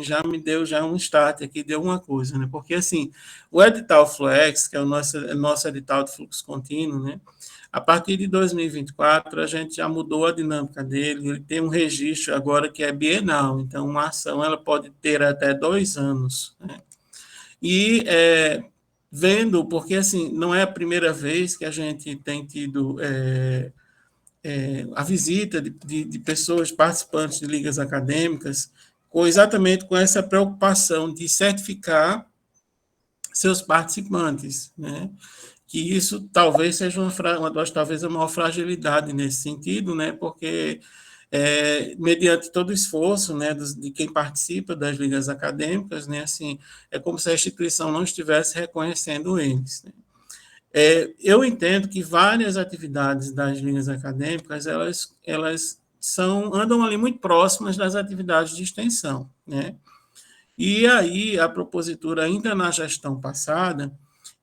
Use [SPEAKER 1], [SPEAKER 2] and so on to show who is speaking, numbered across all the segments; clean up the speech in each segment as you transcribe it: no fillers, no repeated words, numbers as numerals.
[SPEAKER 1] já me deu já um start aqui, deu uma coisa, né? Porque, assim, o edital Fluex, que é o nosso edital de fluxo contínuo, né? A partir de 2024, a gente já mudou a dinâmica dele, ele tem um registro agora que é bienal, então uma ação ela pode ter até 2 anos, né? E vendo, porque assim, não é a primeira vez que a gente tem tido a visita de pessoas participantes de ligas acadêmicas, exatamente com essa preocupação de certificar seus participantes, né? Que isso talvez seja talvez a maior fragilidade nesse sentido, né? Porque mediante todo o esforço, né, de quem participa das ligas acadêmicas, né, assim, é como se a instituição não estivesse reconhecendo eles, né? Eu entendo que várias atividades das linhas acadêmicas, elas andam ali muito próximas das atividades de extensão, né? E aí, a propositura, ainda na gestão passada,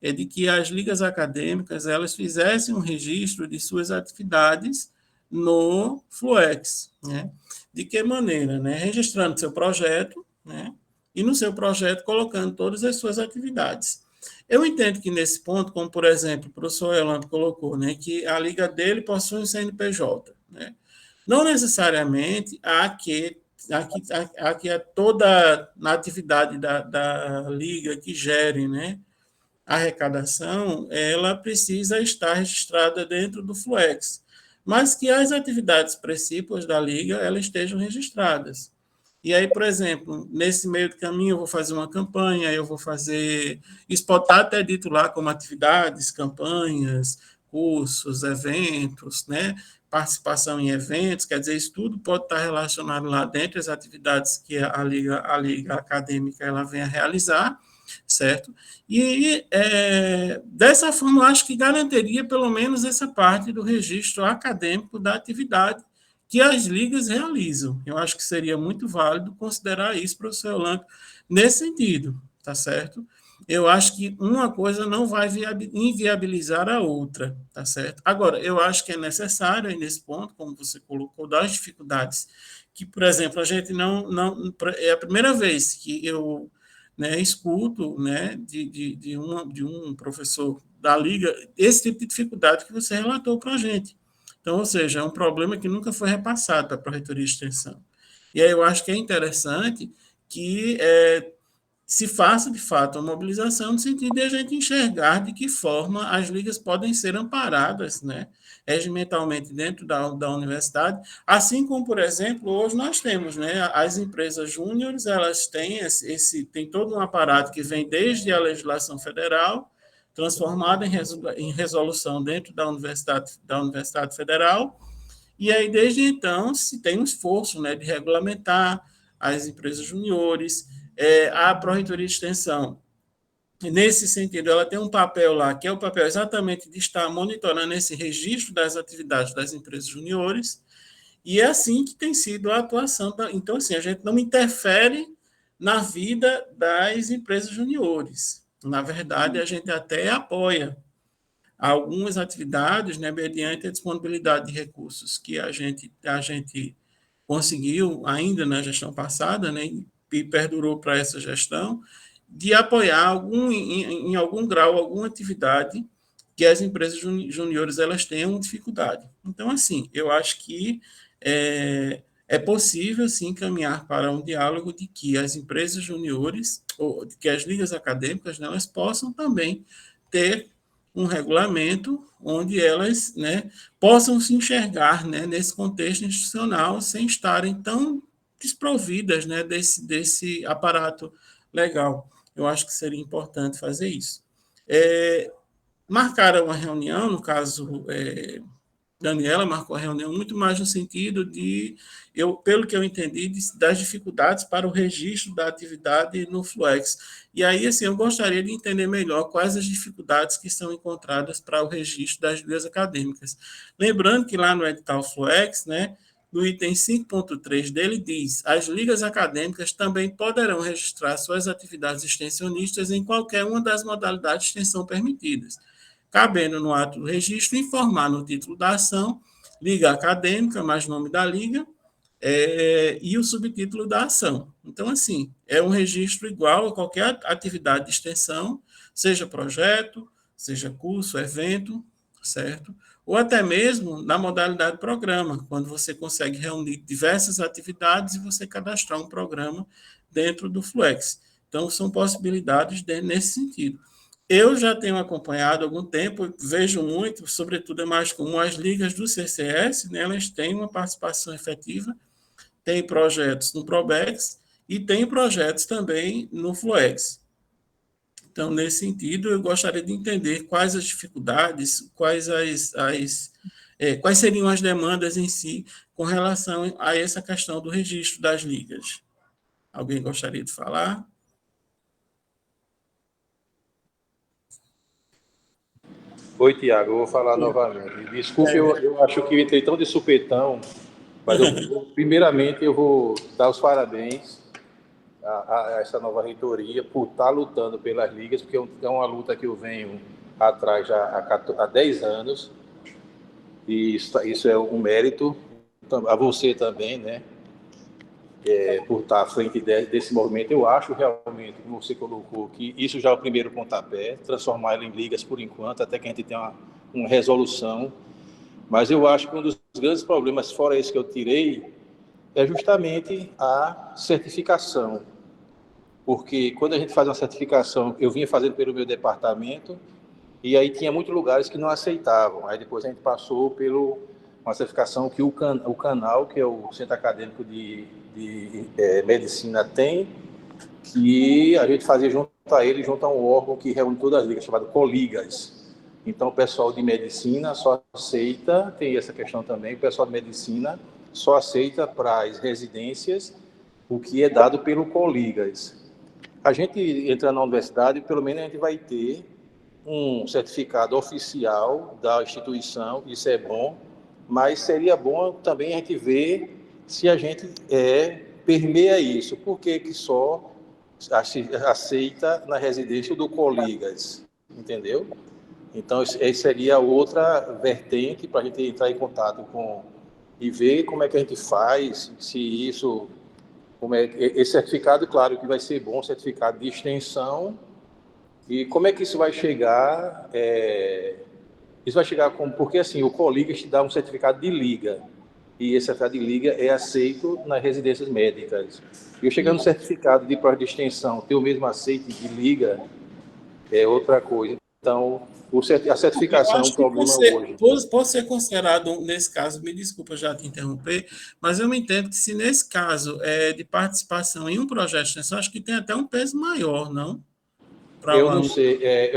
[SPEAKER 1] é de que as ligas acadêmicas, elas fizessem um registro de suas atividades no Fluex, né? De que maneira, né? Registrando seu projeto, né? E no seu projeto colocando todas as suas atividades. Eu entendo que nesse ponto, como por exemplo o professor Elano colocou, né, que a liga dele possui um CNPJ, né? Não necessariamente há que toda na atividade da liga que gere, né, a arrecadação, ela precisa estar registrada dentro do Fluex, mas que as atividades principais da liga elas estejam registradas. E aí, por exemplo, nesse meio do caminho, eu vou fazer uma campanha, eu vou fazer. Isso pode estar até dito lá como atividades, campanhas, cursos, eventos, né? Participação em eventos, quer dizer, isso tudo pode estar relacionado lá dentro das atividades que a liga acadêmica ela vem a realizar, certo? E dessa forma, eu acho que garantiria pelo menos essa parte do registro acadêmico da atividade que as ligas realizam. Eu acho que seria muito válido considerar isso, professor Eulanco, nesse sentido, tá certo? Eu acho que uma coisa não vai inviabilizar a outra, tá certo? Agora, eu acho que é necessário, nesse ponto, como você colocou, das dificuldades, que, por exemplo, a gente não é a primeira vez que eu, né, escuto, né, de um professor da liga esse tipo de dificuldade que você relatou para a gente. Então, ou seja, é um problema que nunca foi repassado para a Pró-Reitoria de Extensão. E aí eu acho que é interessante que se faça, de fato, a mobilização no sentido de a gente enxergar de que forma as ligas podem ser amparadas, né, regimentalmente dentro da universidade, assim como, por exemplo, hoje nós temos, né, as empresas júniores, elas têm tem todo um aparato que vem desde a legislação federal, transformada em resolução dentro da Universidade Federal, e aí, desde então, se tem um esforço, né, de regulamentar as empresas juniores, a Pró-Reitoria de Extensão, nesse sentido, ela tem um papel lá, que é o papel exatamente de estar monitorando esse registro das atividades das empresas juniores, e é assim que tem sido a atuação. Então, assim, a gente não interfere na vida das empresas juniores. Na verdade, a gente até apoia algumas atividades, né, mediante a disponibilidade de recursos que a gente conseguiu ainda na gestão passada, né, e perdurou para essa gestão, de apoiar em algum grau alguma atividade que as empresas juniores elas tenham dificuldade. Então, assim, eu acho que é possível, sim, caminhar para um diálogo de que as empresas juniores, ou que as ligas acadêmicas, né, elas possam também ter um regulamento onde elas, né, possam se enxergar, né, nesse contexto institucional sem estarem tão desprovidas, né, desse aparato legal. Eu acho que seria importante fazer isso. Marcaram uma reunião, no caso, Daniela marcou a reunião muito mais no sentido pelo que eu entendi, das dificuldades para o registro da atividade no Fluex. E aí, assim, eu gostaria de entender melhor quais as dificuldades que são encontradas para o registro das ligas acadêmicas. Lembrando que lá no edital Fluex, né, no item 5.3 dele diz: as ligas acadêmicas também poderão registrar suas atividades extensionistas em qualquer uma das modalidades de extensão permitidas, cabendo no ato do registro informar no título da ação, liga acadêmica, mais nome da liga, e o subtítulo da ação. Então, assim, é um registro igual a qualquer atividade de extensão, seja projeto, seja curso, evento, certo? Ou até mesmo na modalidade programa, quando você consegue reunir diversas atividades e você cadastrar um programa dentro do Fluex. Então, são possibilidades nesse sentido. Eu já tenho acompanhado há algum tempo, vejo muito, sobretudo é mais comum, as ligas do CCS, né, elas têm uma participação efetiva, tem projetos no Probex e tem projetos também no Fluex. Então, nesse sentido, eu gostaria de entender quais as dificuldades, quais seriam as demandas em si com relação a essa questão do registro das ligas. Alguém gostaria de falar?
[SPEAKER 2] Oi, Tiago, eu vou falar novamente. Desculpe, eu acho que eu entrei tão de supetão, mas primeiramente eu vou dar os parabéns a essa nova reitoria por estar lutando pelas ligas, porque é uma luta que eu venho atrás já há 10 anos, e isso é um mérito a você também, né? Por estar à frente desse movimento. Eu acho realmente, como você colocou, que isso já é o primeiro pontapé, transformar ele em ligas por enquanto, até que a gente tenha uma resolução. Mas eu acho que um dos grandes problemas, fora esse que eu tirei, é justamente a certificação. Porque quando a gente faz uma certificação, eu vinha fazendo pelo meu departamento, e aí tinha muitos lugares que não aceitavam. Aí depois a gente passou pelo uma certificação que o canal, que é o Centro Acadêmico de Medicina, tem, que a gente fazia junto a ele, junto a um órgão que reúne todas as ligas, chamado Coligas. Então, o pessoal de medicina só aceita, tem essa questão também, o pessoal de medicina só aceita para as residências o que é dado pelo Coligas. A gente entra na universidade, pelo menos a gente vai ter um certificado oficial da instituição, isso é bom, mas seria bom também a gente ver se a gente permeia isso. Por que só aceita na residência do Coligas? Entendeu? Então, essa seria outra vertente para a gente entrar em contato com e ver como é que a gente faz, se isso... Como é, esse certificado, claro que vai ser bom, certificado de extensão. E como é que isso vai chegar? Isso vai chegar como... Porque, assim, o Coligas te dá um certificado de liga. E esse certificado de liga é aceito nas residências médicas. E eu chegando no certificado de projeto de extensão, ter o mesmo aceite de liga, é outra coisa. Então, a certificação é um problema hoje.
[SPEAKER 1] Pode ser considerado, nesse caso, me desculpa já te interromper, mas eu me entendo que se nesse caso é de participação em um projeto de extensão, acho que tem até um peso maior, não?
[SPEAKER 2] Eu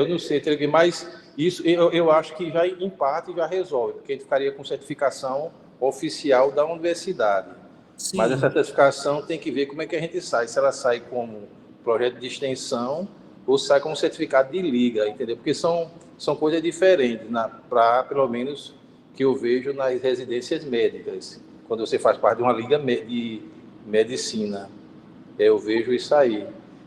[SPEAKER 2] não sei, mas isso eu acho que já em parte já resolve, porque a gente ficaria com certificação oficial da universidade. Sim. Mas essa certificação tem que ver como é que a gente sai, se ela sai como projeto de extensão ou sai como certificado de liga, entendeu? Porque são coisas diferentes, pelo menos que eu vejo nas residências médicas, quando você faz parte de uma liga de medicina. Eu vejo isso aí.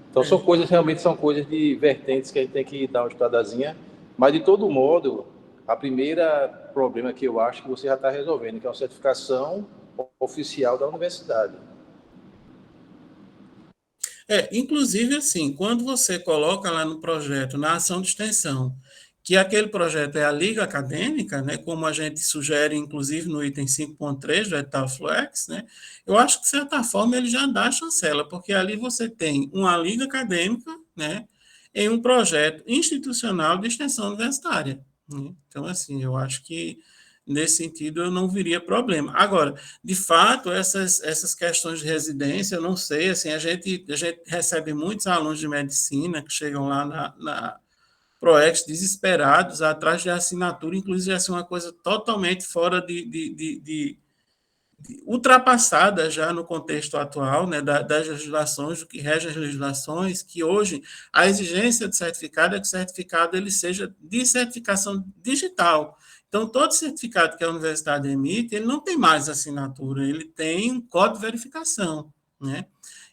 [SPEAKER 2] Então, são coisas de vertentes que a gente tem que dar uma estudadazinha, mas, de todo modo, a primeira problema que eu acho que você já está resolvendo, que é a certificação oficial da universidade.
[SPEAKER 1] Inclusive, assim, quando você coloca lá no projeto, na ação de extensão, que aquele projeto é a liga acadêmica, né, como a gente sugere, inclusive, no item 5.3 do edital Flex, né, eu acho que, de certa forma, ele já dá a chancela, porque ali você tem uma liga acadêmica, né, em um projeto institucional de extensão universitária, né? Então, assim, eu acho que, nesse sentido, eu não viria problema. Agora, de fato, essas questões de residência, eu não sei, assim, a gente recebe muitos alunos de medicina que chegam lá na ProEx desesperados, atrás de assinatura, inclusive assim, uma coisa totalmente fora de ultrapassada já no contexto atual, né, das legislações, do que rege as legislações, que hoje a exigência de certificado é que o certificado ele seja de certificação digital. Então, todo certificado que a universidade emite, ele não tem mais assinatura, ele tem um código de verificação, né?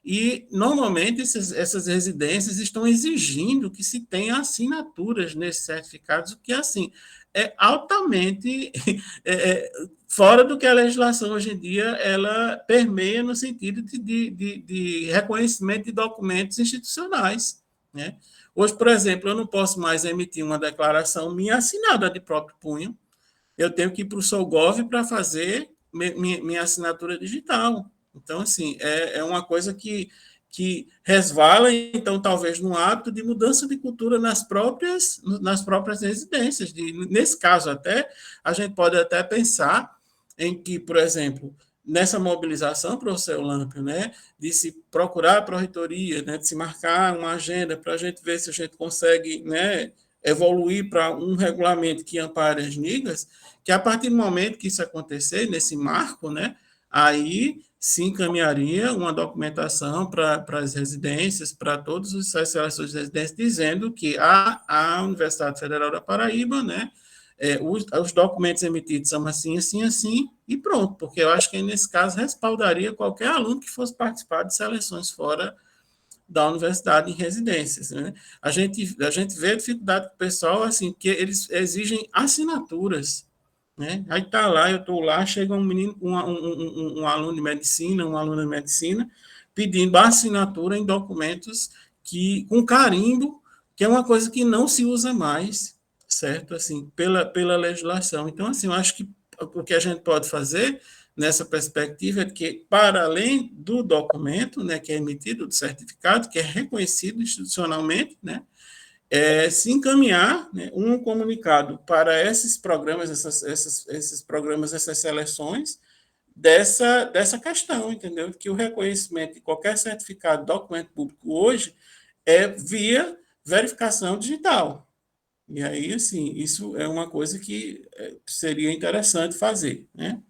[SPEAKER 1] E, normalmente, essas residências estão exigindo que se tenha assinaturas nesses certificados, o que, assim, é altamente fora do que a legislação hoje em dia ela permeia no sentido de reconhecimento de documentos institucionais, né? Hoje, por exemplo, eu não posso mais emitir uma declaração minha assinada de próprio punho, eu tenho que ir para o Solgov para fazer minha assinatura digital. Então, assim, é uma coisa que resvala, então, talvez, no hábito de mudança de cultura nas próprias residências. Nesse caso, até, a gente pode até pensar em que, por exemplo, nessa mobilização, professor Olâmpio, né, de se procurar a pró-reitoria, né, de se marcar uma agenda para a gente ver se a gente consegue, né, evoluir para um regulamento que ampare as ligas, que a partir do momento que isso acontecer, nesse marco, né, aí se encaminharia uma documentação para as residências, para todas as seleções de residências, dizendo que a Universidade Federal da Paraíba, né, os documentos emitidos são assim, assim, assim, e pronto, porque eu acho que nesse caso respaldaria qualquer aluno que fosse participar de seleções fora da universidade em residências, né? A gente vê a dificuldade do pessoal, assim, que eles exigem assinaturas, né? Aí tá lá, eu estou lá, chega um menino, um aluno de medicina, um aluno de medicina, pedindo assinatura em documentos com carimbo, que é uma coisa que não se usa mais, certo? Assim, pela legislação. Então, assim, eu acho que o que a gente pode fazer nessa perspectiva é que, para além do documento, né, que é emitido, do certificado, que é reconhecido institucionalmente, né, se encaminhar, né, um comunicado para esses programas, esses programas, essas seleções, dessa questão, entendeu? Que o reconhecimento de qualquer certificado, documento público hoje, é via verificação digital. E aí, assim, isso é uma coisa que seria interessante fazer, né?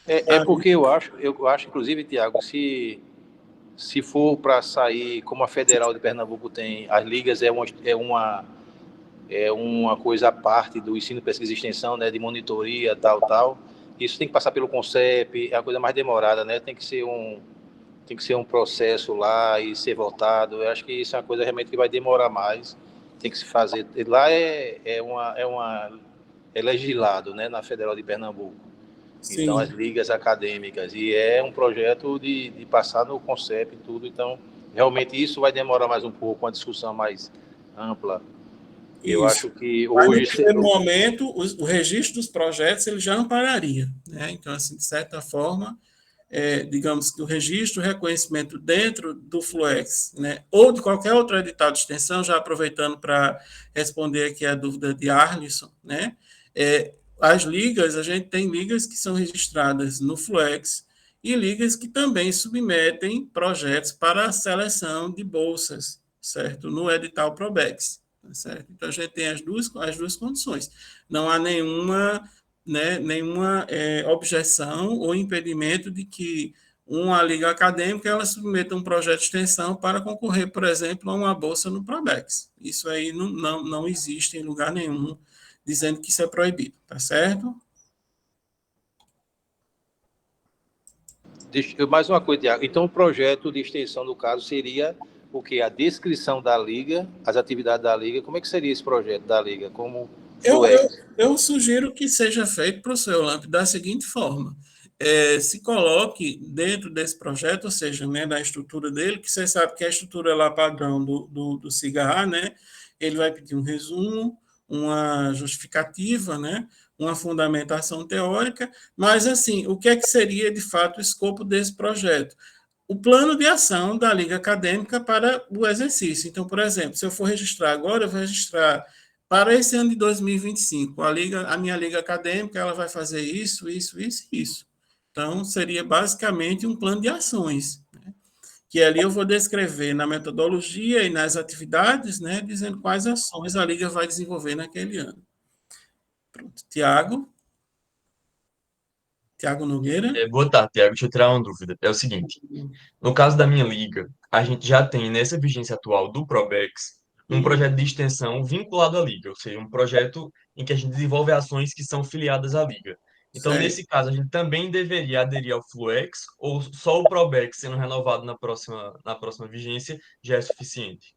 [SPEAKER 2] É porque eu acho, inclusive, Tiago, se for para sair, como a Federal de Pernambuco tem, as ligas é uma coisa à parte do ensino, pesquisa e extensão, né, de monitoria, tal. Isso tem que passar pelo CONCEP, é a coisa mais demorada, né? Tem que ser um processo lá e ser votado. Eu acho que isso é uma coisa realmente que vai demorar mais. Tem que se fazer. Lá é legislado, né, na Federal de Pernambuco. Então, as
[SPEAKER 1] Sim,
[SPEAKER 2] ligas acadêmicas. E é um projeto de passar no CONCEP e tudo. Então, realmente isso vai demorar mais um pouco, uma discussão mais ampla. Eu
[SPEAKER 1] isso.
[SPEAKER 2] acho que
[SPEAKER 1] Mas, no
[SPEAKER 2] hoje.
[SPEAKER 1] primeiro momento, o registro dos projetos ele já ampararia, né? Então, assim, de certa forma, digamos que o registro, o reconhecimento dentro do Fluex, né, ou de qualquer outro edital de extensão, já aproveitando para responder aqui a dúvida de Arlisson, né, as ligas, a gente tem ligas que são registradas no Fluex e ligas que também submetem projetos para a seleção de bolsas, certo? No edital Probex, certo? Então, a gente tem as duas condições. Não há nenhuma objeção ou impedimento de que uma liga acadêmica ela submeta um projeto de extensão para concorrer, por exemplo, a uma bolsa no Probex. Isso aí não existe em lugar nenhum dizendo que isso é proibido, tá certo?
[SPEAKER 2] Mais uma coisa, Tiago. Então, o projeto de extensão, no caso, seria o quê? A descrição da liga, as atividades da liga. Como é que seria esse projeto da liga? Como
[SPEAKER 1] Eu, eu,
[SPEAKER 2] Fluex?
[SPEAKER 1] eu sugiro que seja feito, professor Lamp, da seguinte forma: se coloque dentro desse projeto, ou seja, né, da estrutura dele, que você sabe que a estrutura lá padrão do CIGAR, né, ele vai pedir um resumo, uma justificativa, né, uma fundamentação teórica, mas, assim, o que é que seria, de fato, o escopo desse projeto? O plano de ação da Liga Acadêmica para o exercício. Então, por exemplo, se eu for registrar agora, eu vou registrar para esse ano de 2025, a minha liga acadêmica, ela vai fazer isso, isso, isso, isso. Então, seria basicamente um plano de ações, né? Que ali eu vou descrever na metodologia e nas atividades, né, dizendo quais ações a liga vai desenvolver naquele ano. Pronto. Tiago Nogueira?
[SPEAKER 3] Boa tarde, Tiago. Deixa eu tirar uma dúvida. É o seguinte, no caso da minha liga, a gente já tem, nessa vigência atual do Probex, um projeto de extensão vinculado à liga, ou seja, um projeto em que a gente desenvolve ações que são filiadas à liga. Então,
[SPEAKER 1] Certo.
[SPEAKER 3] nesse caso, a gente também deveria aderir ao Fluex, ou só o Probex sendo renovado na próxima vigência já é suficiente?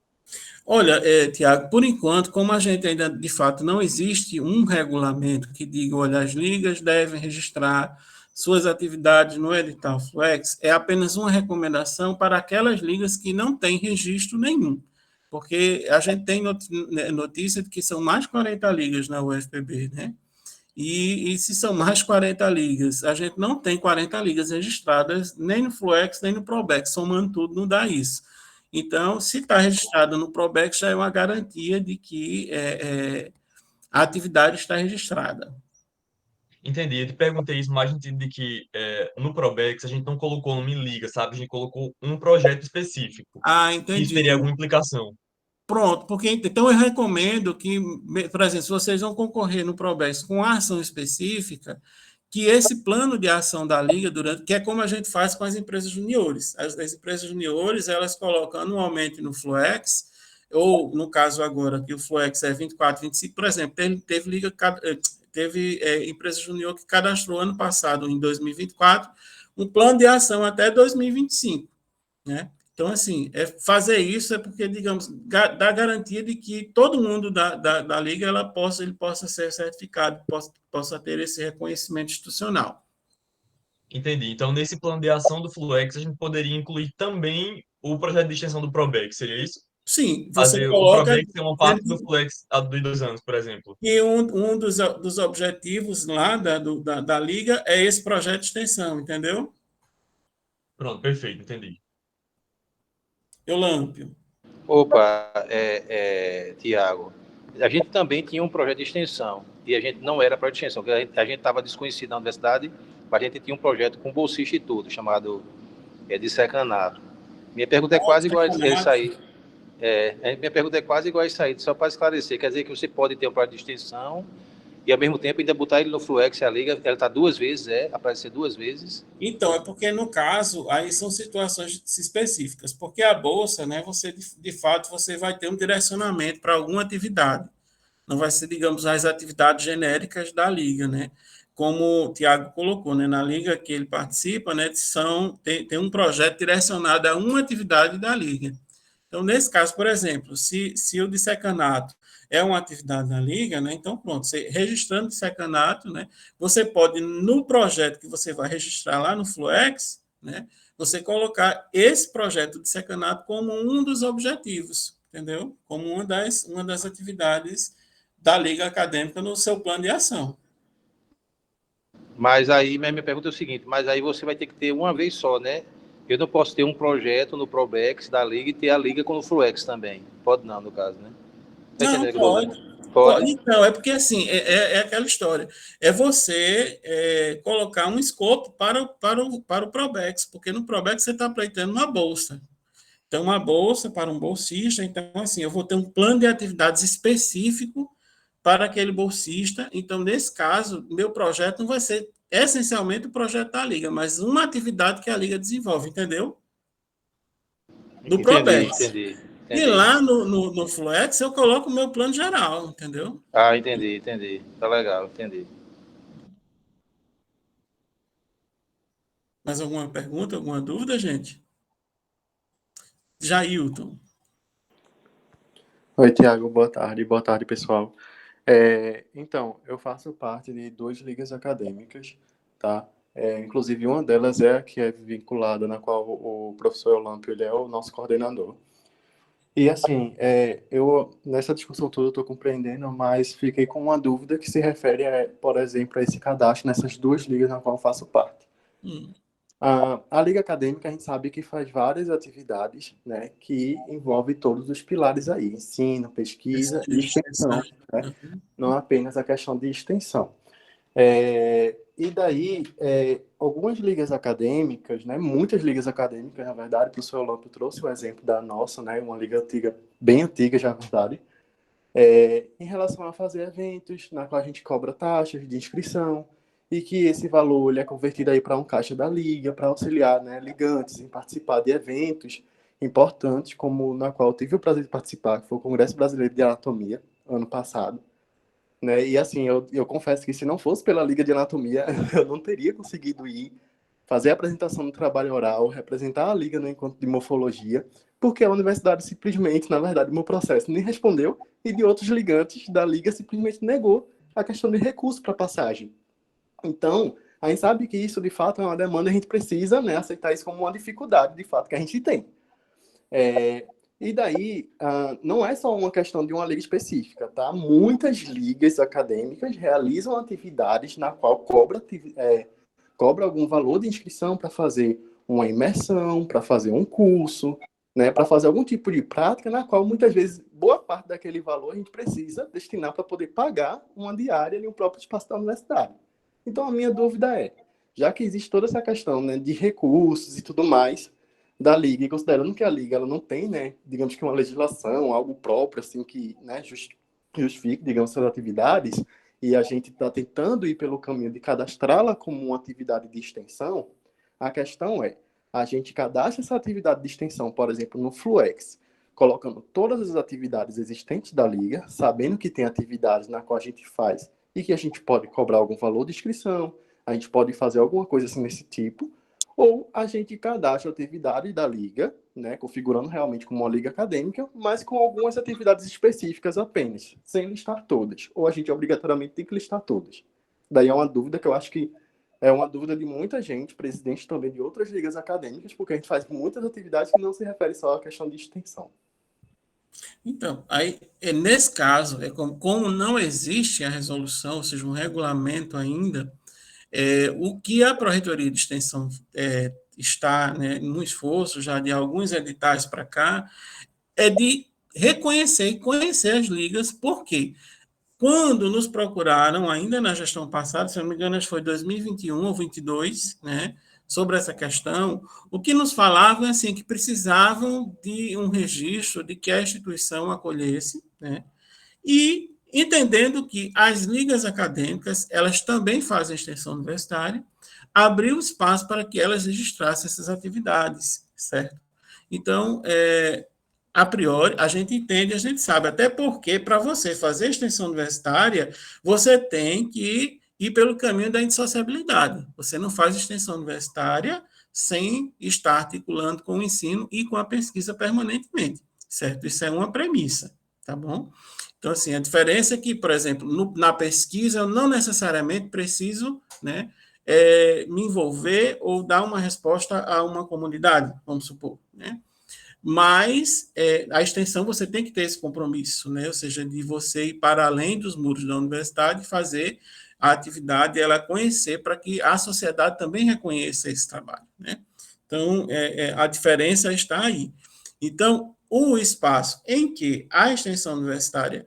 [SPEAKER 1] Olha, Tiago, por enquanto, como a gente ainda de fato não existe um regulamento que diga, olha, as ligas devem registrar suas atividades no edital Flex, é apenas uma recomendação para aquelas ligas que não têm registro nenhum. Porque a gente tem notícia de que são mais de 40 ligas na UFPB, né? E se são mais 40 ligas, a gente não tem 40 ligas registradas, nem no Fluex, nem no Probex, somando tudo não dá isso. Então, se está registrado no Probex, já é uma garantia de que a atividade está registrada.
[SPEAKER 3] Entendi. Eu te perguntei isso mais no sentido de que no Probex a gente não colocou o nome liga, sabe? A gente colocou um projeto específico.
[SPEAKER 1] Ah,
[SPEAKER 3] Isso
[SPEAKER 1] entendi.
[SPEAKER 3] teria alguma implicação.
[SPEAKER 1] Pronto, porque então eu recomendo que, por exemplo, se vocês vão concorrer no Probex com a ação específica, que esse plano de ação da liga durante, que é como a gente faz com as empresas juniores. As empresas juniores, elas colocam anualmente no Fluex, ou no caso agora que o Fluex é 24, 25, por exemplo, teve liga teve empresa junior que cadastrou ano passado em 2024 um plano de ação até 2025, né? Então, assim, fazer isso é porque, digamos, dá garantia de que todo mundo da liga ele possa ser certificado, possa ter esse reconhecimento institucional.
[SPEAKER 3] Entendi. Então, nesse plano de ação do Fluex, a gente poderia incluir também o projeto de extensão do Probex, seria isso?
[SPEAKER 1] Sim, você
[SPEAKER 3] Fazer o
[SPEAKER 1] coloca
[SPEAKER 3] Probex ter uma parte do Flex há 2 anos, por exemplo.
[SPEAKER 1] que um dos objetivos lá da liga é esse projeto de extensão, entendeu?
[SPEAKER 3] Pronto, perfeito, entendi.
[SPEAKER 1] Eulâmpio.
[SPEAKER 2] Opa, Tiago, a gente também tinha um projeto de extensão, e a gente não era projeto de extensão, porque a gente estava desconhecido na universidade, mas a gente tinha um projeto com bolsista e tudo, chamado de secanato. Minha pergunta é quase igual a isso aí. Minha pergunta é quase igual a isso aí, só para esclarecer, quer dizer que você pode ter um projeto de extensão e, ao mesmo tempo, ainda botar ele no Fluex, a liga, ela está 2 vezes, aparecer 2 vezes.
[SPEAKER 1] Então, é porque no caso, aí são situações específicas, porque a bolsa, né, você de fato você vai ter um direcionamento para alguma atividade. Não vai ser, digamos, as atividades genéricas da liga, né? Como o Tiago colocou, né, na liga que ele participa, né, tem um projeto direcionado a uma atividade da liga. Então, nesse caso, por exemplo, se o dissecanato é uma atividade na liga, né, então pronto, você registrando o dissecanato, né, você pode, no projeto que você vai registrar lá no Fluex, né, você colocar esse projeto de dissecanato como um dos objetivos, entendeu? Como uma das atividades da liga acadêmica no seu plano de ação.
[SPEAKER 2] Mas aí, minha pergunta é o seguinte, mas aí você vai ter que ter uma vez só, né? Eu não posso ter um projeto no Probex da liga e ter a liga com o Fluex também. Pode não, no caso, né? Tá
[SPEAKER 1] Não,
[SPEAKER 2] entendendo o que eu tô dizendo?
[SPEAKER 1] pode.
[SPEAKER 2] Pode?
[SPEAKER 1] Então, é porque assim, é aquela história. É você colocar um escopo para o Probex, porque no Probex você está pleiteando uma bolsa. Então, uma bolsa para um bolsista, então, assim, eu vou ter um plano de atividades específico para aquele bolsista. Então, nesse caso, meu projeto não vai ser essencialmente o projeto da Liga, mas uma atividade que a Liga desenvolve, entendeu? Do
[SPEAKER 2] Entendi,
[SPEAKER 1] Probex.
[SPEAKER 2] entendi,
[SPEAKER 1] E
[SPEAKER 2] entendi.
[SPEAKER 1] lá no Flex eu coloco o meu plano geral, entendeu?
[SPEAKER 2] Ah, entendi, entendi. Tá legal, entendi.
[SPEAKER 1] Mais alguma pergunta, alguma dúvida, gente? Jailton.
[SPEAKER 4] Oi, Tiago, boa tarde. Boa tarde, pessoal. Então, eu faço parte de duas ligas acadêmicas, tá? Inclusive, uma delas é a que é vinculada, na qual o professor Eulâmpio, ele é o nosso coordenador. E, assim, eu, nessa discussão toda, eu estou compreendendo, mas fiquei com uma dúvida que se refere, por exemplo, a esse cadastro nessas duas ligas na qual eu faço parte.
[SPEAKER 1] Hum.
[SPEAKER 4] A Liga Acadêmica, a gente sabe que faz várias atividades, né, que envolvem todos os pilares aí, ensino, pesquisa e extensão, né, não apenas a questão de extensão. E daí, algumas ligas acadêmicas, né, muitas ligas acadêmicas, na verdade, o professor Olâmpio trouxe o exemplo da nossa, né, uma liga antiga, bem antiga já, na verdade, em relação a fazer eventos, na qual a gente cobra taxas de inscrição, e que esse valor ele é convertido aí para um caixa da liga, para auxiliar, né, ligantes em participar de eventos importantes, como na qual eu tive o prazer de participar, que foi o Congresso Brasileiro de Anatomia, ano passado. Né? E assim, eu confesso que se não fosse pela Liga de Anatomia, eu não teria conseguido ir fazer a apresentação do trabalho oral, representar a Liga no encontro de morfologia, porque a universidade simplesmente, na verdade, o meu processo nem respondeu, e de outros ligantes da liga simplesmente negou a questão de recurso para passagem. Então, a gente sabe que isso, de fato, é uma demanda, a gente precisa, né, aceitar isso como uma dificuldade, de fato, que a gente tem. E daí, não é só uma questão de uma liga específica, tá? Muitas ligas acadêmicas realizam atividades na qual cobra algum valor de inscrição para fazer uma imersão, para fazer um curso, né, para fazer algum tipo de prática na qual muitas vezes boa parte daquele valor a gente precisa destinar para poder pagar uma diária em um próprio espaço da universidade. Então a minha dúvida é, já que existe toda essa questão, né, de recursos e tudo mais da liga, e considerando que a liga ela não tem, né, digamos que uma legislação, algo próprio assim que, né, justifique, digamos, suas atividades, e a gente está tentando ir pelo caminho de cadastrá-la como uma atividade de extensão, a questão é, a gente cadastra essa atividade de extensão, por exemplo, no Fluex, colocando todas as atividades existentes da liga, sabendo que tem atividades na qual a gente faz e que a gente pode cobrar algum valor de inscrição, a gente pode fazer alguma coisa assim desse tipo, ou a gente cadastra a atividade da liga, né, configurando realmente como uma liga acadêmica, mas com algumas atividades específicas apenas, sem listar todas, ou a gente obrigatoriamente tem que listar todas. Daí é uma dúvida que eu acho que é uma dúvida de muita gente, presidente também de outras ligas acadêmicas, porque a gente faz muitas atividades que não se referem só à questão de extensão.
[SPEAKER 1] Então, aí, nesse caso, como não existe a resolução, ou seja, um regulamento ainda, o que a Pró-Reitoria de Extensão está, né, no esforço já de alguns editais para cá, é de reconhecer e conhecer as ligas, por quê? Quando nos procuraram, ainda na gestão passada, se não me engano, acho que foi 2021 ou 2022, né, sobre essa questão, o que nos falavam é assim, que precisavam de um registro de que a instituição acolhesse, né, e entendendo que as ligas acadêmicas, elas também fazem extensão universitária, abriu espaço para que elas registrassem essas atividades, certo? Então, a priori, a gente entende, a gente sabe, até porque para você fazer extensão universitária, você tem que ir pelo caminho da indissociabilidade. Você não faz extensão universitária sem estar articulando com o ensino e com a pesquisa permanentemente, certo? Isso é uma premissa, tá bom? Então, assim, a diferença é que, por exemplo, na pesquisa, eu não necessariamente preciso, né, me envolver ou dar uma resposta a uma comunidade, vamos supor, né? Mas a extensão você tem que ter esse compromisso, né? Ou seja, de você ir para além dos muros da universidade e fazer a atividade, ela conhecer para que a sociedade também reconheça esse trabalho, né? Então, a diferença está aí. Então, o espaço em que a extensão universitária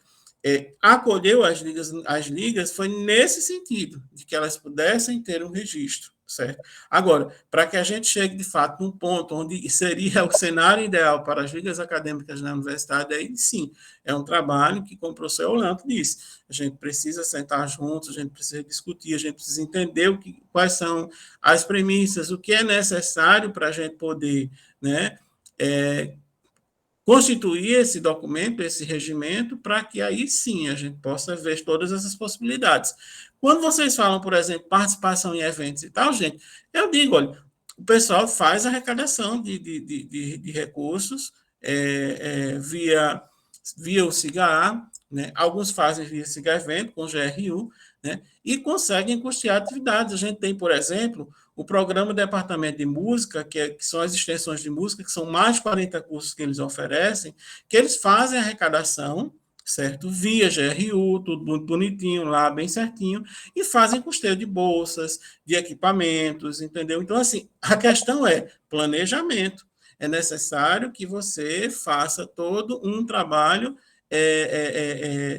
[SPEAKER 1] acolheu as ligas foi nesse sentido, de que elas pudessem ter um registro, certo? Agora, para que a gente chegue, de fato, num ponto onde seria o cenário ideal para as ligas acadêmicas na universidade, aí sim, é um trabalho que, como o professor Orlando disse, a gente precisa sentar juntos, a gente precisa discutir, a gente precisa entender quais são as premissas, o que é necessário para a gente poder, né, constituir esse documento, esse regimento, para que aí sim a gente possa ver todas essas possibilidades. Quando vocês falam, por exemplo, participação em eventos e tal, gente, eu digo, olha, o pessoal faz arrecadação de recursos via o SIGA, né? Alguns fazem via SIGA Evento, com GRU, né? E conseguem custear atividades. A gente tem, por exemplo, o programa Departamento de Música, que são as extensões de música, que são mais de 40 cursos que eles oferecem, que eles fazem arrecadação, certo? Via GRU, tudo muito bonitinho lá, bem certinho, e fazem custeio de bolsas, de equipamentos, entendeu? Então, assim, a questão é planejamento. É necessário que você faça todo um trabalho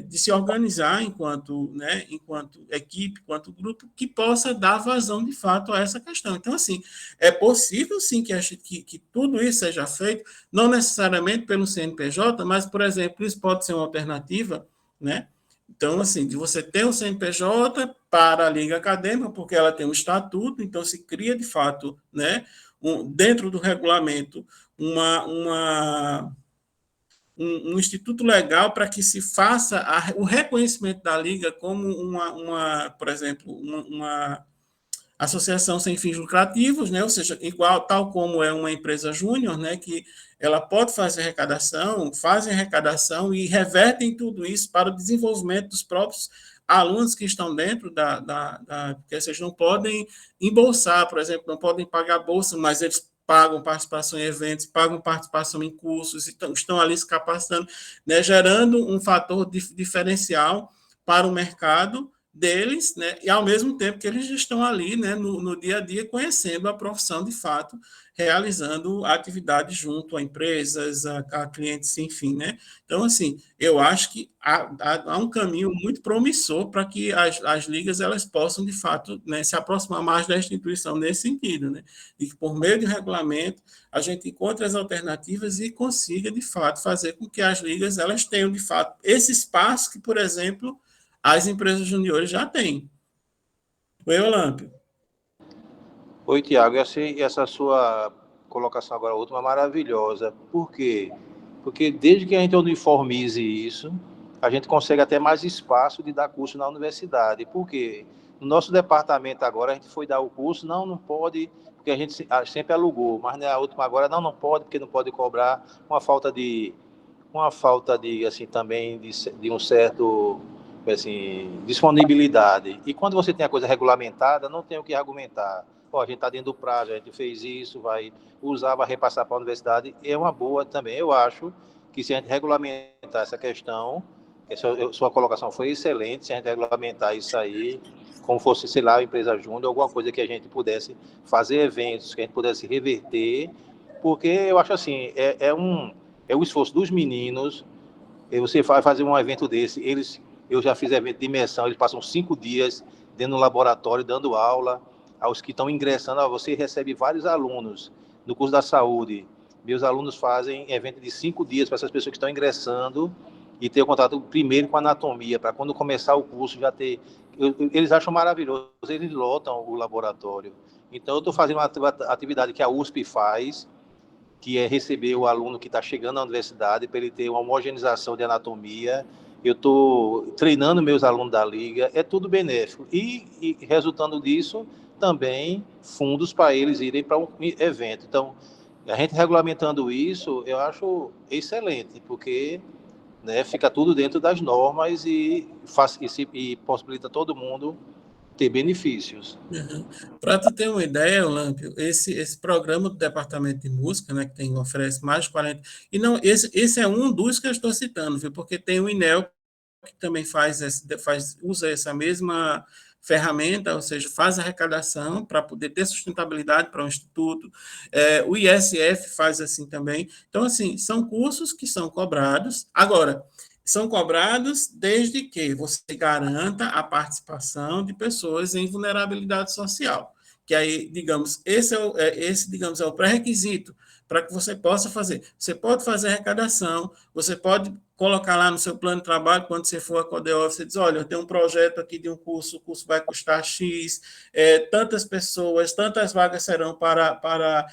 [SPEAKER 1] de se organizar enquanto equipe, enquanto grupo, que possa dar vazão de fato a essa questão. Então, assim, é possível sim que tudo isso seja feito, não necessariamente pelo CNPJ, mas, por exemplo, isso pode ser uma alternativa, né? Então, assim, de você ter um CNPJ para a Liga Acadêmica, porque ela tem um estatuto, então se cria, de fato, né, dentro do regulamento, um instituto legal para que se faça o reconhecimento da Liga como por exemplo, associação sem fins lucrativos, né? Ou seja, igual, tal como é uma empresa júnior, né? Que ela pode fazer arrecadação, fazem arrecadação e revertem tudo isso para o desenvolvimento dos próprios alunos que estão dentro porque vocês não podem embolsar, por exemplo, não podem pagar bolsa, mas eles pagam participação em eventos, pagam participação em cursos, estão ali se capacitando, né, gerando um fator diferencial para o mercado deles, né, e ao mesmo tempo que eles estão ali, né, no dia a dia, conhecendo a profissão de fato, realizando atividades junto a empresas, a clientes, enfim, né? Então, assim, eu acho que há um caminho muito promissor para que as ligas elas possam, de fato, né, se aproximar mais da instituição nesse sentido, né? E que, por meio de regulamento, a gente encontre as alternativas e consiga, de fato, fazer com que as ligas elas tenham, de fato, esse espaço que, por exemplo, as empresas juniores já têm. Oi, Olâmpio.
[SPEAKER 2] Oi, Tiago, essa sua colocação agora, a última, é maravilhosa. Por quê? Porque desde que a gente uniformize isso, a gente consegue até mais espaço de dar curso na universidade. Por quê? No nosso departamento agora, a gente foi dar o curso, não pode, porque a gente sempre alugou, mas na última agora, não pode, porque não pode cobrar, uma falta de assim, também de um certo assim, disponibilidade. E quando você tem a coisa regulamentada, não tem o que argumentar. Pô, a gente está dentro do prazo, a gente fez isso, vai usar, vai repassar para a universidade. É uma boa também. Eu acho que se a gente regulamentar essa questão, sua colocação foi excelente, se a gente regulamentar isso aí, como fosse, sei lá, a empresa júnior, alguma coisa que a gente pudesse fazer eventos, que a gente pudesse reverter, porque eu acho assim, é o esforço dos meninos. Você vai fazer um evento desse, eu já fiz evento de imersão, eles passam 5 dias dentro do laboratório, dando aula aos que estão ingressando. Você recebe vários alunos no curso da saúde. Meus alunos fazem evento de 5 dias para essas pessoas que estão ingressando e ter o contato primeiro com a anatomia, para quando começar o curso já ter... Eles acham maravilhoso, eles lotam o laboratório. Então, eu estou fazendo uma atividade que a USP faz, que é receber o aluno que está chegando à universidade para ele ter uma homogeneização de anatomia. Eu estou treinando meus alunos da Liga, é tudo benéfico. E resultando disso, também fundos para eles irem para um evento. Então, a gente regulamentando isso, eu acho excelente, porque, né, fica tudo dentro das normas e possibilita todo mundo ter benefícios.
[SPEAKER 1] Uhum. Para tu ter uma ideia, Olâmpio, esse programa do Departamento de Música, né, que oferece mais de 40... E não, esse é um dos que eu estou citando, viu? Porque tem o INEL, que também usa essa mesma ferramenta, ou seja, faz arrecadação para poder ter sustentabilidade para o instituto. O ISF faz assim também. Então, assim, são cursos que são cobrados. Agora, são cobrados desde que você garanta a participação de pessoas em vulnerabilidade social. Que aí, digamos, digamos, é o pré-requisito para que você possa fazer. Você pode fazer arrecadação, você pode colocar lá no seu plano de trabalho, quando você for a Codeov, você diz, olha, eu tenho um projeto aqui de um curso, o curso vai custar X, tantas pessoas, tantas vagas serão para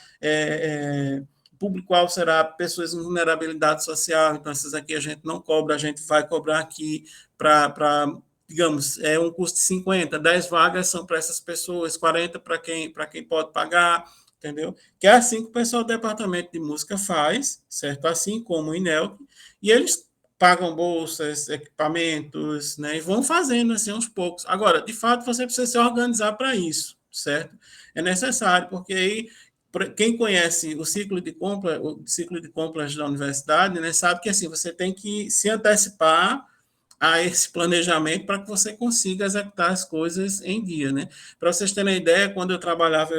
[SPEAKER 1] público-alvo será pessoas em vulnerabilidade social, então essas aqui a gente não cobra, a gente vai cobrar aqui para digamos, é um custo de 50, 10 vagas são para essas pessoas, 40 para quem pode pagar, entendeu? Que é assim que o pessoal do departamento de música faz, certo? Assim como o INELC, e eles pagam bolsas, equipamentos, né? E vão fazendo assim aos poucos. Agora, de fato, você precisa se organizar para isso, certo? É necessário, porque aí quem conhece o ciclo de compras da universidade, né, sabe que assim você tem que se antecipar a esse planejamento para que você consiga executar as coisas em dia, né? Para vocês terem ideia, quando eu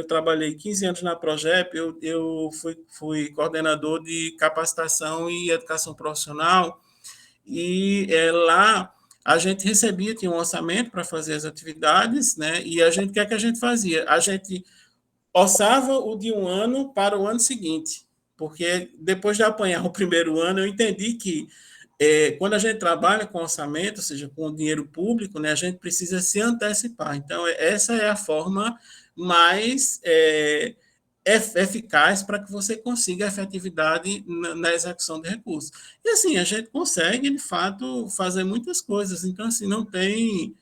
[SPEAKER 1] trabalhei 15 anos na Progep, eu fui coordenador de capacitação e educação profissional, e lá a gente tinha um orçamento para fazer as atividades, né? E o que é que a gente fazia? A gente orçava o de um ano para o ano seguinte, porque depois de apanhar o primeiro ano, eu entendi que quando a gente trabalha com orçamento, ou seja, com dinheiro público, né, a gente precisa se antecipar. Então, essa é a forma mais eficaz para que você consiga efetividade na execução de recursos. E assim, a gente consegue, de fato, fazer muitas coisas. Então, assim, não tem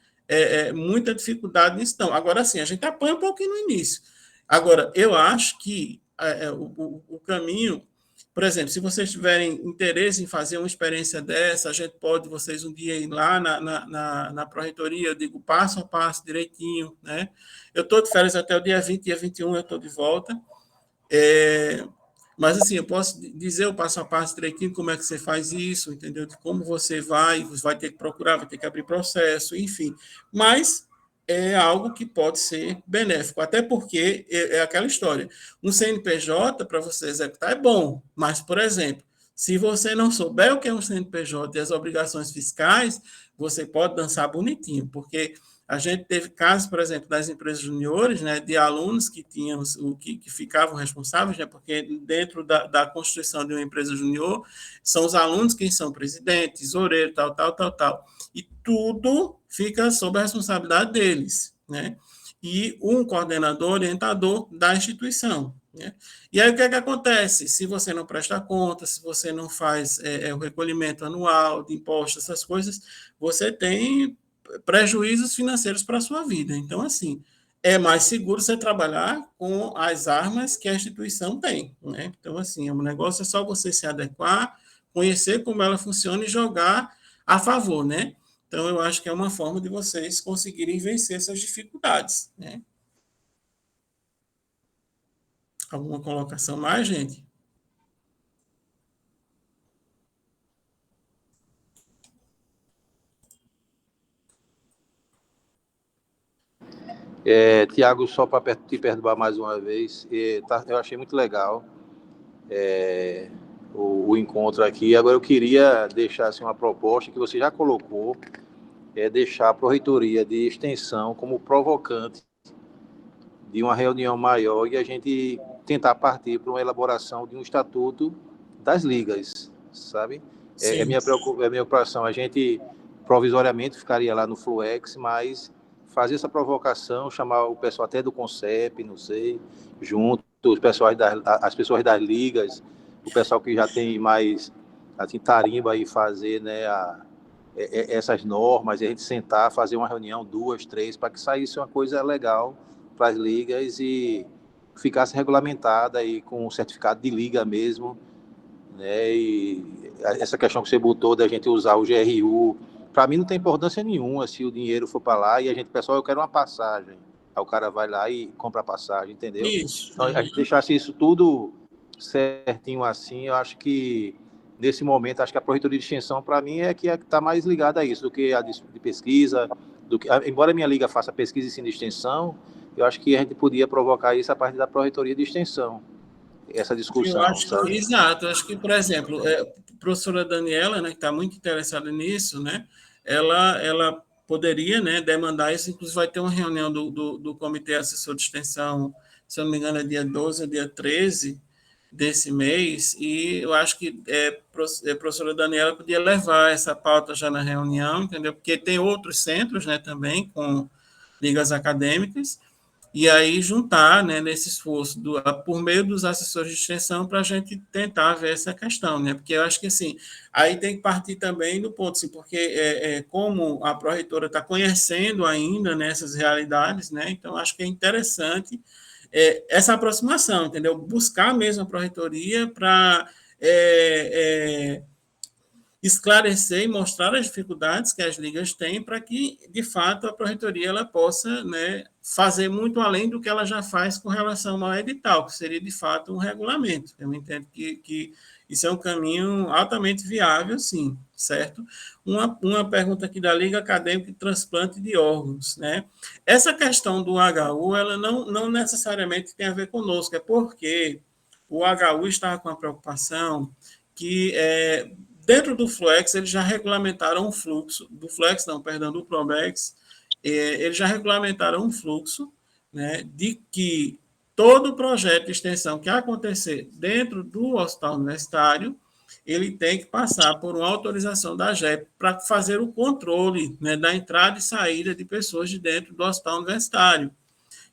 [SPEAKER 1] muita dificuldade nisso. Não. Agora, sim, a gente apanha um pouquinho no início. Agora, eu acho que o caminho, por exemplo, se vocês tiverem interesse em fazer uma experiência dessa, a gente pode, vocês um dia ir lá na Pró-Reitoria, eu digo passo a passo, direitinho, né? Eu estou de férias até o dia 20, dia 21 eu estou de volta. Mas, assim, eu posso dizer o passo a passo direitinho como é que você faz isso, entendeu? De como você vai ter que procurar, vai ter que abrir processo, enfim. Mas é algo que pode ser benéfico, até porque é aquela história. Um CNPJ, para você executar, é bom, mas, por exemplo, se você não souber o que é um CNPJ e as obrigações fiscais, você pode dançar bonitinho, porque a gente teve casos, por exemplo, das empresas juniores, né, de alunos que tinham que ficavam responsáveis, né, porque dentro da constituição de uma empresa junior, são os alunos quem são presidente, tesoureiro, tal. E tudo fica sob a responsabilidade deles, né? E um coordenador, orientador da instituição. Né? E aí o que é que acontece? Se você não presta conta, se você não faz o recolhimento anual de impostos, essas coisas, você tem prejuízos financeiros para a sua vida. Então, assim, é mais seguro você trabalhar com as armas que a instituição tem. Né? Então, assim, o negócio é só você se adequar, conhecer como ela funciona e jogar a favor, né? Então, eu acho que é uma forma de vocês conseguirem vencer essas dificuldades, né? Alguma colocação mais, gente?
[SPEAKER 2] Tiago, só para te perturbar mais uma vez, eu achei muito legal o encontro aqui. Agora eu queria deixar assim, uma proposta que você já colocou, deixar a Pró-Reitoria de Extensão como provocante de uma reunião maior e a gente tentar partir para uma elaboração de um estatuto das ligas, sabe? É minha preocupação. A gente provisoriamente ficaria lá no Fluex, mas fazer essa provocação, chamar o pessoal até do CONCEP, não sei, junto, as pessoas das ligas, o pessoal que já tem mais assim, tarimba e fazer, né, essas normas, e a gente sentar, fazer uma reunião, 2, 3, para que saísse uma coisa legal para as ligas e ficasse regulamentada e com um certificado de liga mesmo, né? E essa questão que você botou da gente usar o GRU, para mim não tem importância nenhuma se o dinheiro for para lá e a gente, pessoal, eu quero uma passagem. Aí o cara vai lá e compra a passagem, entendeu?
[SPEAKER 1] Isso.
[SPEAKER 2] Então, a gente deixasse isso tudo certinho assim, eu acho que nesse momento, acho que a Pró-Reitoria de Extensão, para mim, é que está mais ligada a isso do que a de pesquisa, embora a minha liga faça pesquisa e ensino de extensão, eu acho que a gente podia provocar isso a partir da Pró-Reitoria de Extensão, essa discussão.
[SPEAKER 1] Eu acho que, exato, eu acho que, por exemplo, a professora Daniela, né, que está muito interessada nisso, né, ela poderia, né, demandar isso, inclusive vai ter uma reunião do Comitê Assessor de Extensão, se eu não me engano, é dia 12 ou dia 13 desse mês, e eu acho que a professora Daniela podia levar essa pauta já na reunião, entendeu? Porque tem outros centros, né, também, com ligas acadêmicas, e aí juntar, né, nesse esforço por meio dos assessores de extensão para a gente tentar ver essa questão, né, porque eu acho que, assim, aí tem que partir também do ponto, assim, porque como a pró-reitora está conhecendo ainda nessas realidades, né, então acho que é interessante essa aproximação, entendeu, buscar mesmo a pró-reitoria para esclarecer e mostrar as dificuldades que as ligas têm para que, de fato, a Pró-Reitoria ela possa, né, fazer muito além do que ela já faz com relação ao edital, que seria, de fato, um regulamento. Eu entendo que isso é um caminho altamente viável, sim, certo? Uma pergunta aqui da Liga Acadêmica de Transplante de Órgãos, né? Essa questão do HU, ela não necessariamente tem a ver conosco, é porque o HU estava com a preocupação que dentro do Fluex, eles já regulamentaram um fluxo, do Probex, eles já regulamentaram um fluxo, né, de que todo projeto de extensão que acontecer dentro do hospital universitário, ele tem que passar por uma autorização da AGEP para fazer o controle, né, da entrada e saída de pessoas de dentro do hospital universitário.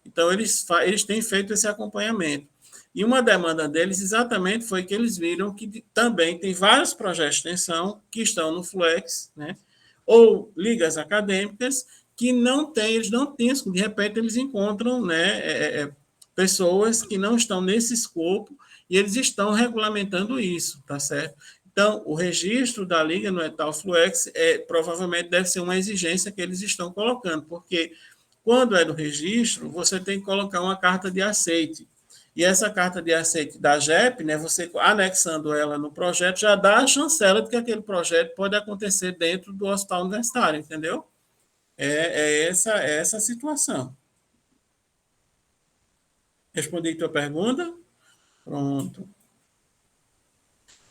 [SPEAKER 1] Então, eles têm feito esse acompanhamento. E uma demanda deles exatamente foi que eles viram que também tem vários projetos de extensão que estão no Fluex, né, ou ligas acadêmicas, que não tem, eles não têm, de repente eles encontram, né, pessoas que não estão nesse escopo e eles estão regulamentando isso, tá certo? Então, o registro da Liga no Edital Fluex provavelmente deve ser uma exigência que eles estão colocando, porque quando é do registro, você tem que colocar uma carta de aceite. E essa carta de aceite da JEP, né, você anexando ela no projeto, já dá a chancela de que aquele projeto pode acontecer dentro do hospital universitário, entendeu? Essa a situação. Respondi a tua pergunta? Pronto.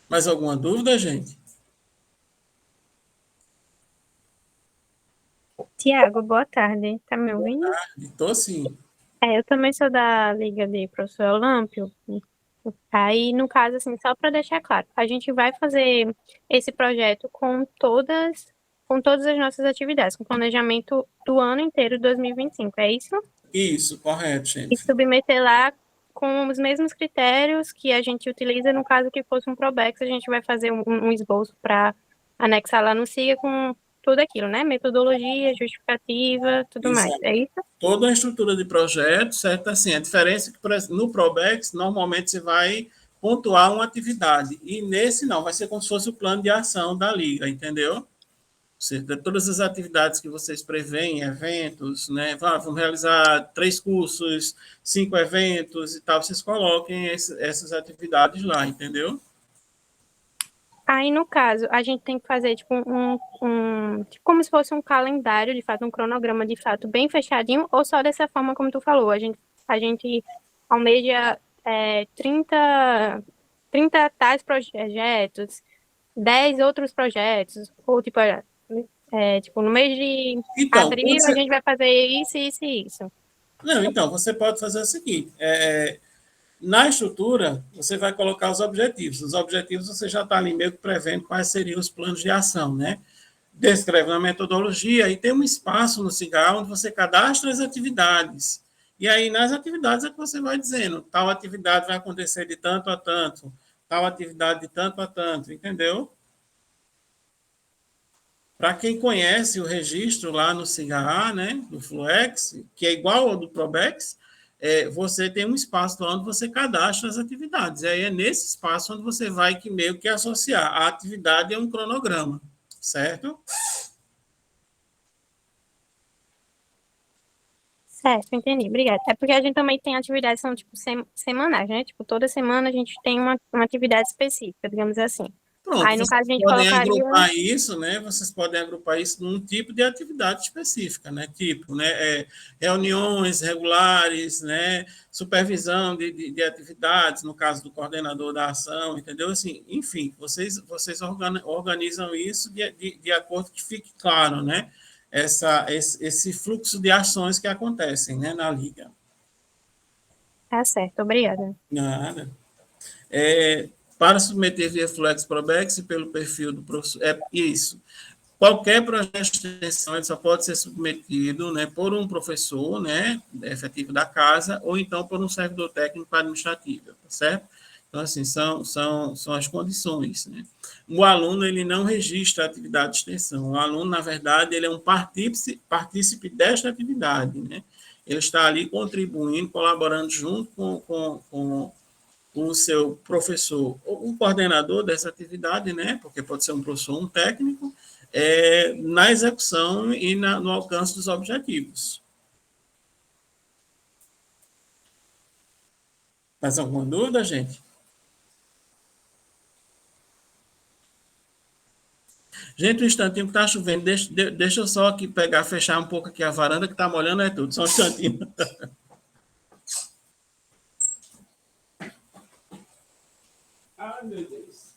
[SPEAKER 1] Mais alguma dúvida, gente?
[SPEAKER 5] Tiago, boa tarde. Tá me ouvindo?
[SPEAKER 1] Estou sim.
[SPEAKER 5] Eu também sou da Liga de Professor Olâmpio. Aí, no caso, assim, só para deixar claro, a gente vai fazer esse projeto com todas as nossas atividades, com planejamento do ano inteiro de 2025, é isso?
[SPEAKER 1] Isso, correto,
[SPEAKER 5] E
[SPEAKER 1] gente.
[SPEAKER 5] submeter lá com os mesmos critérios que a gente utiliza no caso que fosse um Probex, a gente vai fazer um esboço para anexar lá no SIGA com tudo aquilo, né? Metodologia, justificativa, tudo mais.
[SPEAKER 1] Exato.
[SPEAKER 5] É isso?
[SPEAKER 1] Toda a estrutura de projeto, certo? Assim, a diferença é que, por exemplo, no Probex, normalmente você vai pontuar uma atividade, e nesse não, vai ser como se fosse o plano de ação da Liga, entendeu? Seja, todas as atividades que vocês preveem, eventos, né? Vamos realizar 3 cursos, 5 eventos e tal, vocês coloquem essas atividades lá, entendeu?
[SPEAKER 5] Aí, no caso, a gente tem que fazer, tipo, tipo, como se fosse um calendário, de fato, um cronograma, de fato, bem fechadinho, ou só dessa forma como tu falou, a gente almeja 30 tais projetos, 10 outros projetos, ou, tipo, no mês de
[SPEAKER 1] Então,
[SPEAKER 5] abril, a gente vai fazer isso, isso e isso.
[SPEAKER 1] não, então, você pode fazer o seguinte, na estrutura, você vai colocar os objetivos. Os objetivos você já está ali meio que prevendo quais seriam os planos de ação, né? Descreve na metodologia e tem um espaço no cigarro onde você cadastra as atividades. E aí, nas atividades, é que você vai dizendo, tal atividade vai acontecer de tanto a tanto, tal atividade de tanto a tanto, entendeu? Para quem conhece o registro lá no Cigarra, né, do Fluex, que é igual ao do Probex, você tem um espaço lá onde você cadastra as atividades. E aí é nesse espaço onde você vai que meio que associar a atividade a um cronograma, certo?
[SPEAKER 5] Certo, entendi. Obrigada. É porque a gente também tem atividades que são, tipo, semanais, né? Tipo, toda semana a gente tem uma atividade específica, digamos assim.
[SPEAKER 1] Pronto,
[SPEAKER 5] Aí, no
[SPEAKER 1] vocês
[SPEAKER 5] caso, a gente
[SPEAKER 1] podem
[SPEAKER 5] colocaria...
[SPEAKER 1] agrupar isso, né? Vocês podem agrupar isso num tipo de atividade específica, né? Tipo, né? Reuniões regulares, né? Supervisão de atividades, no caso do coordenador da ação, entendeu? Assim, enfim, vocês organizam isso de acordo que fique claro, né? Esse fluxo de ações que acontecem, né? Na liga.
[SPEAKER 5] Tá certo, obrigada.
[SPEAKER 1] Nada. Para submeter via Flex Probex pelo perfil do professor. É isso. Qualquer projeto de extensão ele só pode ser submetido, né, por um professor, né, efetivo da casa, ou então por um servidor técnico administrativo, tá certo? Então, assim, são as condições, né? O aluno, ele não registra a atividade de extensão. O aluno, na verdade, ele é um partícipe desta atividade, né? Ele está ali contribuindo, colaborando junto com o seu professor, ou um coordenador dessa atividade, né, porque pode ser um professor, um técnico, na execução e no alcance dos objetivos. Mais alguma dúvida, gente? Gente, um instantinho que está chovendo, deixa eu só aqui fechar um pouco aqui a varanda, que está molhando tudo, só um instantinho. Ai, meu Deus.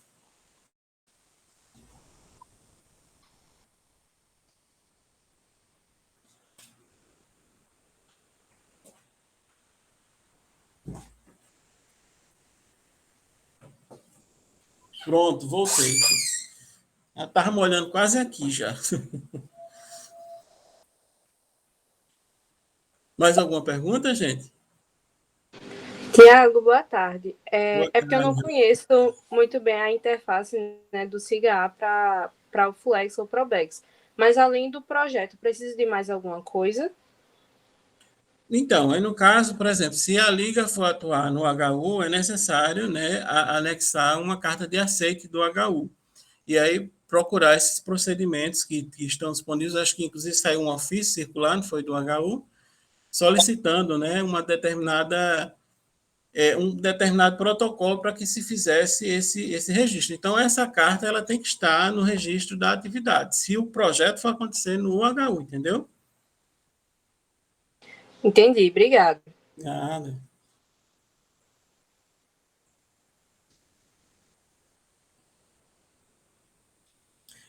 [SPEAKER 1] Pronto, voltei. Ela estava molhando quase aqui já. Mais alguma pergunta, gente?
[SPEAKER 6] Tiago, boa tarde.
[SPEAKER 1] Boa
[SPEAKER 6] Porque eu não
[SPEAKER 1] tarde.
[SPEAKER 6] conheço muito bem a interface, né, do CIGA para o Flex ou Probex. Mas além do projeto, precisa de mais alguma coisa?
[SPEAKER 1] Então, aí no caso, por exemplo, se a Liga for atuar no HU, é necessário, né, anexar uma carta de aceite do HU. E aí procurar esses procedimentos que estão disponíveis, acho que inclusive saiu um ofício circular, não foi do HU, solicitando, né, um determinado protocolo para que se fizesse esse registro. Então, essa carta ela tem que estar no registro da atividade, se o projeto for acontecer no HU, entendeu?
[SPEAKER 6] Entendi, obrigado.
[SPEAKER 1] Nada.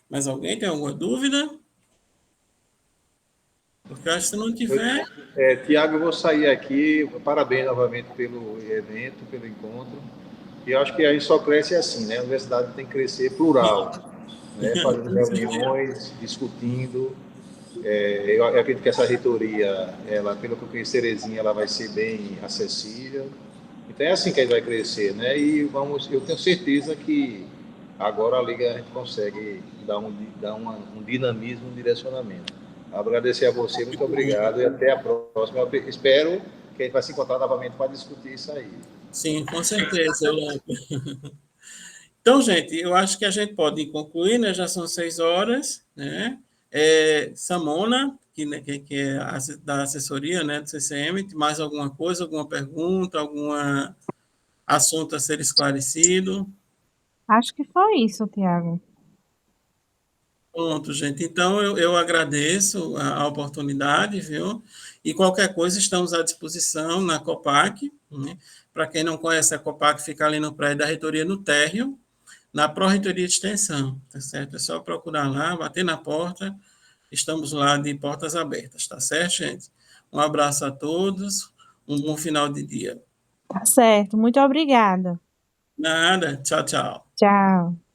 [SPEAKER 1] Mas alguém tem alguma dúvida? Porque eu acho que se não tiver...
[SPEAKER 2] Tiago, eu vou sair aqui. Parabéns novamente pelo evento, pelo encontro. E eu acho que a gente só cresce assim, né? A universidade tem que crescer plural, né? Fazendo reuniões, discutindo. Eu acredito que essa reitoria, ela, pelo que eu conheço, Terezinha, ela vai ser bem acessível. Então é assim que a gente vai crescer, né? E eu tenho certeza que agora a Liga a gente consegue dar um dinamismo, um direcionamento. Agradecer a você, muito obrigado e até a próxima. Eu espero que a gente vai se encontrar novamente para discutir isso aí.
[SPEAKER 1] Sim, com certeza, Yolanda. Então, gente, eu acho que a gente pode concluir, né? Já são 6 horas, né? Samona, que é da assessoria, né, do CCM, mais alguma coisa, alguma pergunta, algum assunto a ser esclarecido?
[SPEAKER 7] Acho que foi isso, Tiago.
[SPEAKER 1] Pronto, gente. Então, eu agradeço a oportunidade, viu? E qualquer coisa, estamos à disposição na Copac, né? Para quem não conhece, a Copac fica ali no prédio da reitoria, no térreo, na Pró-Reitoria de Extensão, tá certo? É só procurar lá, bater na porta, estamos lá de portas abertas, tá certo, gente? Um abraço a todos, um bom final de dia.
[SPEAKER 7] Tá certo. Muito obrigada.
[SPEAKER 1] Nada, tchau, tchau.
[SPEAKER 7] Tchau.